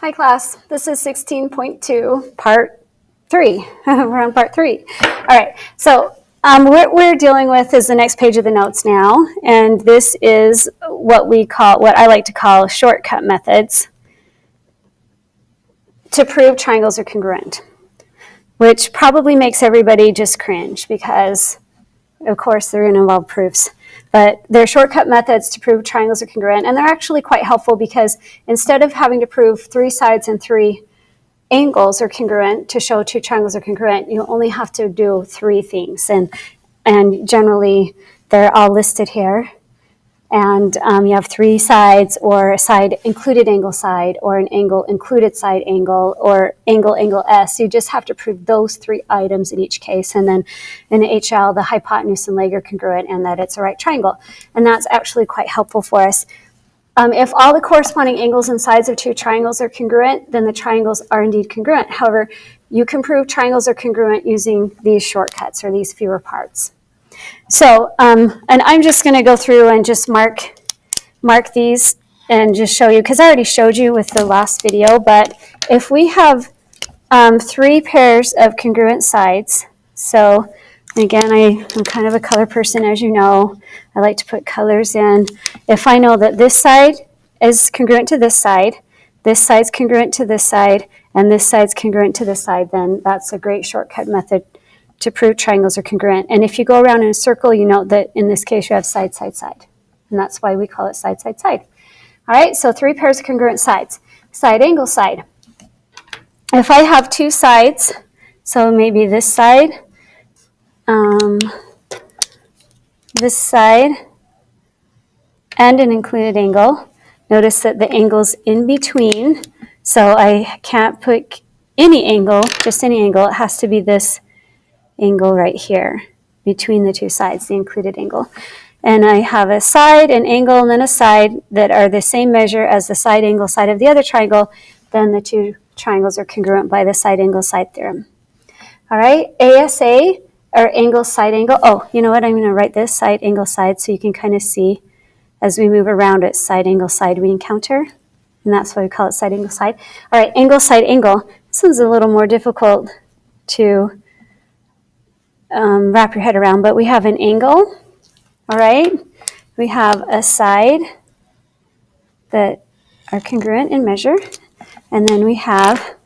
Hi class, this is 16.2, part 3. We're on part 3. All right, so what we're dealing with is the next page of the notes now, and this is what I like to call shortcut methods to prove triangles are congruent, which probably makes everybody just cringe because, of course, they're going to involve proofs. But they're shortcut methods to prove triangles are congruent, and they're actually quite helpful because instead of having to prove 3 sides and 3 angles are congruent to show 2 triangles are congruent, you only have to do 3 things, and generally they're all listed here. And you have 3 sides, or a side included angle side, or an angle included side angle, or angle S. You just have to prove those 3 items in each case. And then in the HL, the hypotenuse and leg are congruent and that it's a right triangle. And that's actually quite helpful for us. If all the corresponding angles and sides of 2 triangles are congruent, then the triangles are indeed congruent. However, you can prove triangles are congruent using these shortcuts or these fewer parts. So, and I'm just going to go through and just mark these and just show you, because I already showed you with the last video, but if we have 3 pairs of congruent sides, so again, I'm kind of a color person, as you know. I like to put colors in. If I know that this side is congruent to this side's congruent to this side, and this side's congruent to this side, then that's a great shortcut method to prove triangles are congruent. And if you go around in a circle, you note that in this case you have side, side, side. And that's why we call it side, side, side. All right, so 3 pairs of congruent sides. Side, angle, side. If I have 2 sides, so maybe this side, and an included angle, notice that the angle's in between, so I can't put any angle, just any angle. It has to be this angle right here between the 2 sides, the included angle. And I have a side, an angle, and then a side that are the same measure as the side angle side of the other triangle, then the 2 triangles are congruent by the side angle side theorem. All right, ASA, or angle side angle. Oh, you know what? I'm going to write this side angle side so you can kind of see as we move around it, side angle side we encounter. And that's why we call it side angle side. All right, angle side angle. This one's a little more difficult to wrap your head around, but we have an angle, all right? We have a side that are congruent in measure, and then we have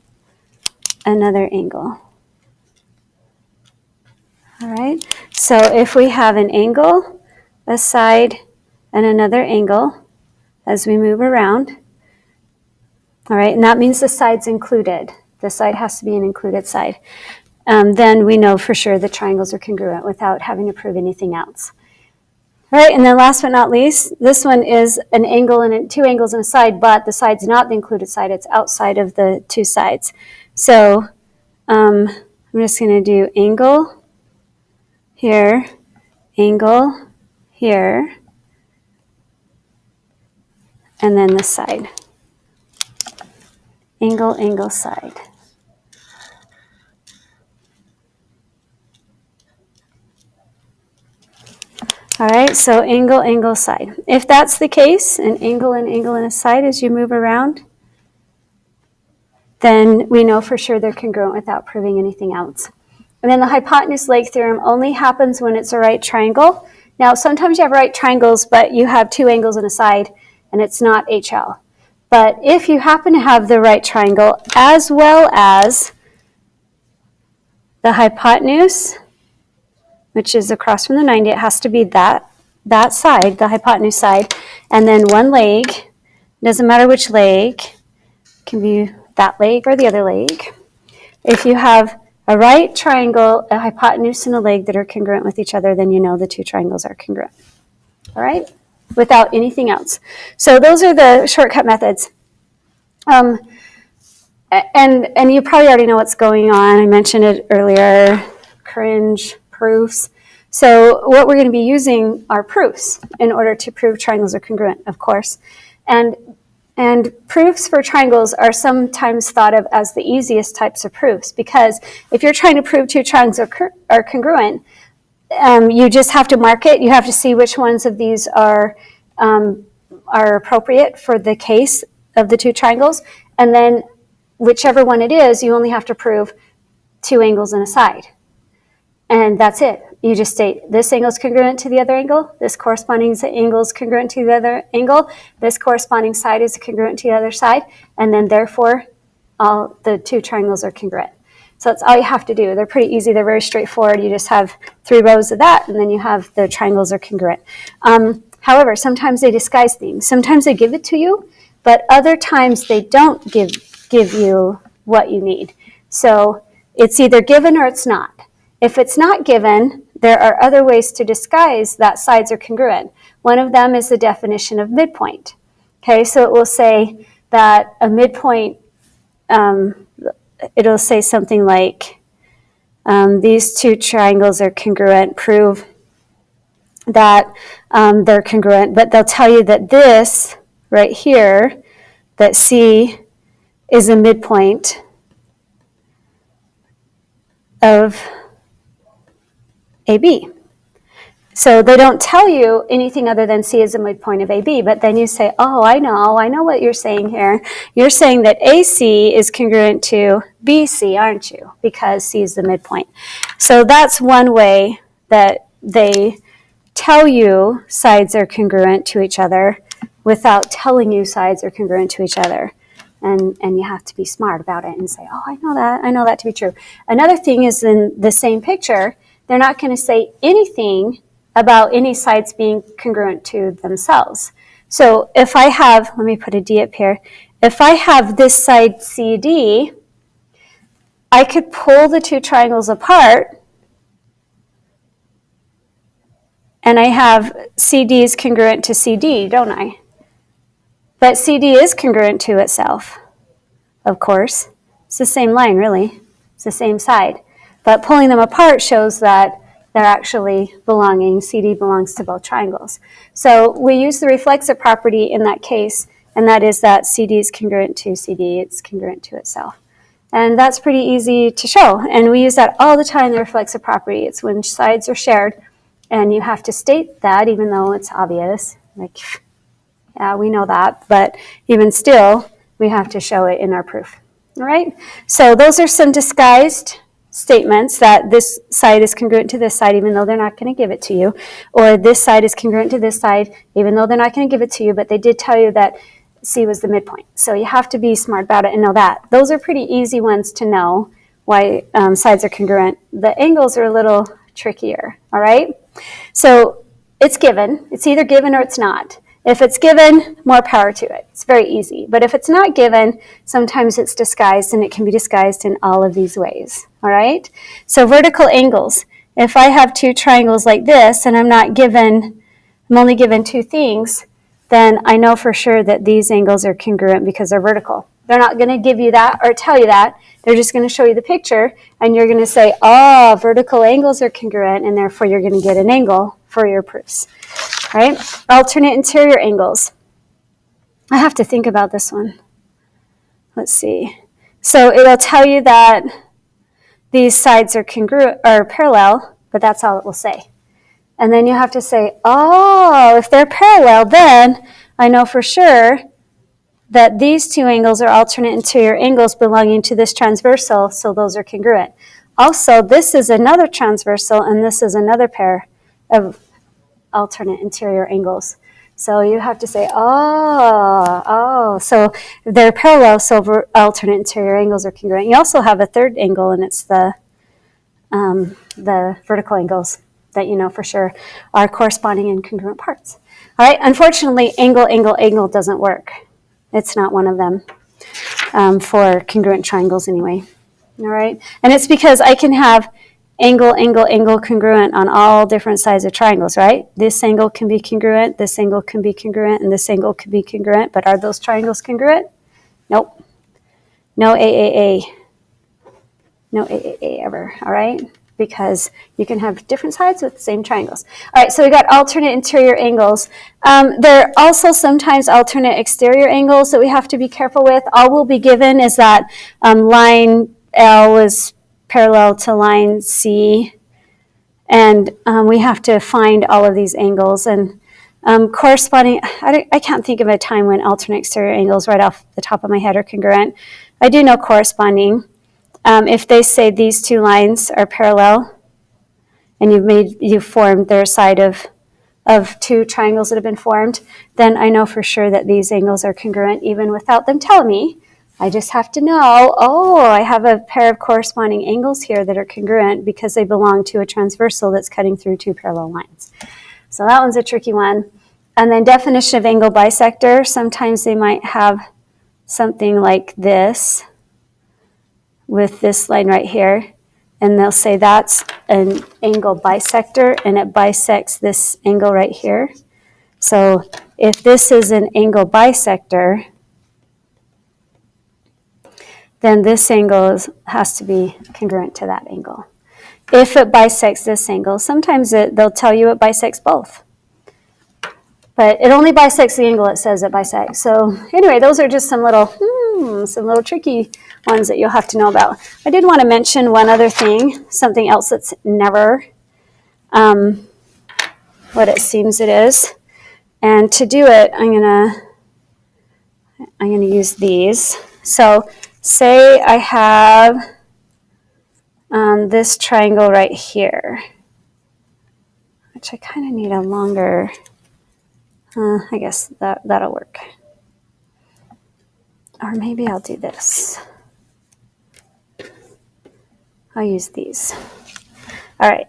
another angle. All right, so if we have an angle, a side, and another angle as we move around, all right, and that means the side's included. The side has to be an included side. Then we know for sure the triangles are congruent without having to prove anything else. All right, and then last but not least, this one is an angle and 2 angles and a side, but the side's not the included side. It's outside of the 2 sides. So I'm just going to do angle here, angle here, and then the side. Angle, angle, side. All right, so angle, angle, side. If that's the case, an angle and a side as you move around, then we know for sure they're congruent without proving anything else. And then the hypotenuse leg theorem only happens when it's a right triangle. Now, sometimes you have right triangles, but you have 2 angles and a side, and it's not HL. But if you happen to have the right triangle as well as the hypotenuse, which is across from the 90, it has to be that side, the hypotenuse side, and then 1 leg. Doesn't matter which leg. It can be that leg or the other leg. If you have a right triangle, a hypotenuse, and a leg that are congruent with each other, then you know the 2 triangles are congruent. All right? Without anything else. So those are the shortcut methods. And you probably already know what's going on. I mentioned it earlier. Cringe. Proofs. So what we're going to be using are proofs in order to prove triangles are congruent, of course. And proofs for triangles are sometimes thought of as the easiest types of proofs, because if you're trying to prove 2 triangles are congruent, you just have to mark it. You have to see which ones of these are appropriate for the case of the 2 triangles, And then whichever one it is, you only have to prove 2 angles and a side. And that's it. You just state this angle is congruent to the other angle, this corresponding angle is congruent to the other angle, this corresponding side is congruent to the other side, and then therefore all the 2 triangles are congruent. So that's all you have to do. They're pretty easy. They're very straightforward. You just have 3 rows of that, and then you have the triangles are congruent. However, sometimes they disguise things. Sometimes they give it to you, but other times they don't give you what you need. So it's either given or it's not. If it's not given, there are other ways to disguise that sides are congruent. One of them is the definition of midpoint. Okay, so it will say that a midpoint, it'll say something like, these 2 triangles are congruent, prove that they're congruent, but they'll tell you that this right here, that C is a midpoint of AB. So they don't tell you anything other than C is a midpoint of AB, but then you say, oh, I know what you're saying here. You're saying that AC is congruent to BC, aren't you? Because C is the midpoint. So that's one way that they tell you sides are congruent to each other without telling you sides are congruent to each other. And you have to be smart about it and say, oh, I know that to be true. Another thing is in the same picture, they're not going to say anything about any sides being congruent to themselves. So if I have, let me put a D up here, if I have this side CD, I could pull the 2 triangles apart, and I have CD is congruent to CD, don't I? But CD is congruent to itself, of course. It's the same line, really. It's the same side. But pulling them apart shows that they're actually belonging. CD belongs to both triangles. So we use the reflexive property in that case, and that is that CD is congruent to CD. It's congruent to itself. And that's pretty easy to show. And we use that all the time, the reflexive property. It's when sides are shared, and you have to state that even though it's obvious. Like, yeah, we know that, but even still, we have to show it in our proof. All right? So those are some disguised statements that this side is congruent to this side even though they're not going to give it to you, or this side is congruent to this side even though they're not going to give it to you, but they did tell you that C was the midpoint. So you have to be smart about it and know that. Those are pretty easy ones to know why sides are congruent. The angles are a little trickier, all right? So it's given. It's either given or it's not. If it's given, more power to it. It's very easy. But if it's not given, sometimes it's disguised, and it can be disguised in all of these ways. All right? So vertical angles. If I have 2 triangles like this, and I'm only given 2 things, then I know for sure that these angles are congruent because they're vertical. They're not going to give you that or tell you that. They're just going to show you the picture, and you're going to say, oh, vertical angles are congruent, and therefore you're going to get an angle for your proofs. Right? Alternate interior angles. I have to think about this one. Let's see. So it'll tell you that these sides are congruent or parallel, but that's all it will say. And then you have to say, oh, if they're parallel, then I know for sure that these 2 angles are alternate interior angles belonging to this transversal, so those are congruent. Also, this is another transversal, and this is another pair of alternate interior angles. So you have to say, so they're parallel, so alternate interior angles are congruent. You also have a third angle, and it's the vertical angles that you know for sure are corresponding in congruent parts. All right, unfortunately, angle doesn't work. It's not one of them for congruent triangles anyway. All right, and it's because I can have angle congruent on all different sides of triangles, right? This angle can be congruent, this angle can be congruent, and this angle can be congruent, but are those triangles congruent? Nope. No AAA. No AAA ever, all right? Because you can have different sides with the same triangles. All right, so we got alternate interior angles. There are also sometimes alternate exterior angles that we have to be careful with. All we'll be given is that line L is parallel to line C, and we have to find all of these angles, and Corresponding, I can't think of a time when alternate exterior angles right off the top of my head are congruent. I do know corresponding. If they say these two lines are parallel and you've formed their side of two triangles that have been formed, then I know for sure that these angles are congruent even without them telling me. I just have to know, oh, I have a pair of corresponding angles here that are congruent because they belong to a transversal that's cutting through two parallel lines. So that one's a tricky one. And then definition of angle bisector, sometimes they might have something like this with this line right here. And they'll say that's an angle bisector, and it bisects this angle right here. So if this is an angle bisector, then this angle has to be congruent to that angle. If it bisects this angle, sometimes they'll tell you it bisects both. But it only bisects the angle it says it bisects. So anyway, those are just some little tricky ones that you'll have to know about. I did want to mention one other thing, something else that's never what it seems it is. And to do it, I'm gonna use these. So say I have this triangle right here, which I kind of need a longer, I guess that'll work. Or maybe I'll do this. I'll use these. All right.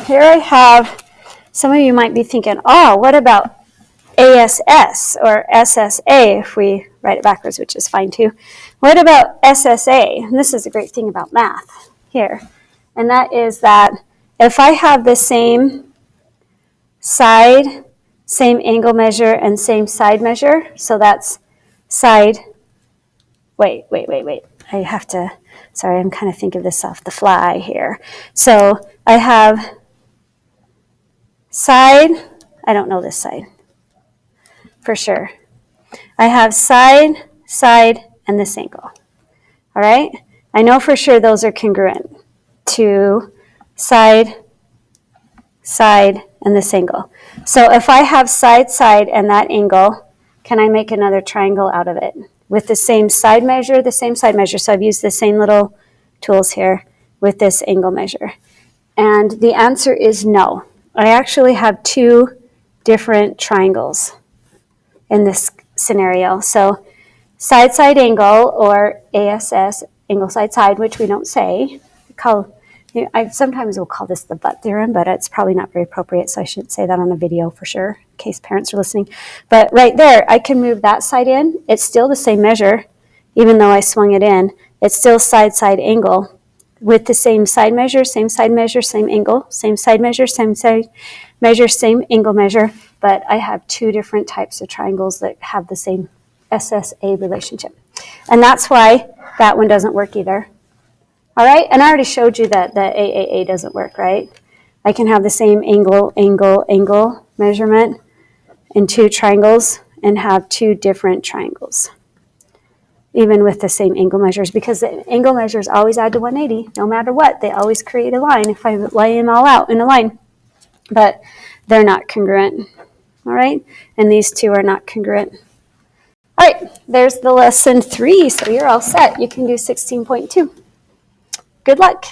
Here I have, some of you might be thinking, oh, what about ASS or SSA if we write it backwards, which is fine too. What about SSA? And this is a great thing about math here. And that is that if I have the same side, same angle measure, and same side measure, so that's side, wait. I have to, sorry, I'm kind of thinking of this off the fly here. So I have side, I don't know this side for sure. I have side, and this angle. All right? I know for sure those are congruent to side, and this angle. So if I have side, and that angle, can I make another triangle out of it with the same side measure, So I've used the same little tools here with this angle measure. And the answer is no. I actually have two different triangles in this scenario. So side angle, or ASS, angle side, which we don't say. I sometimes will call this the butt theorem, but it's probably not very appropriate, so I shouldn't say that on a video for sure, in case parents are listening. But right there, I can move that side in. It's still the same measure, even though I swung it in. It's still side angle with the same side measure, same angle, same side measure, same angle measure. But I have two different types of triangles that have the same SSA relationship. And that's why that one doesn't work either. All right, and I already showed you that the AAA doesn't work, right? I can have the same angle measurement in two triangles and have two different triangles, even with the same angle measures, because the angle measures always add to 180, no matter what. They always create a line if I lay them all out in a line, but they're not congruent. All right, and these two are not congruent. All right, there's the lesson 3, so you're all set. You can do 16.2. Good luck.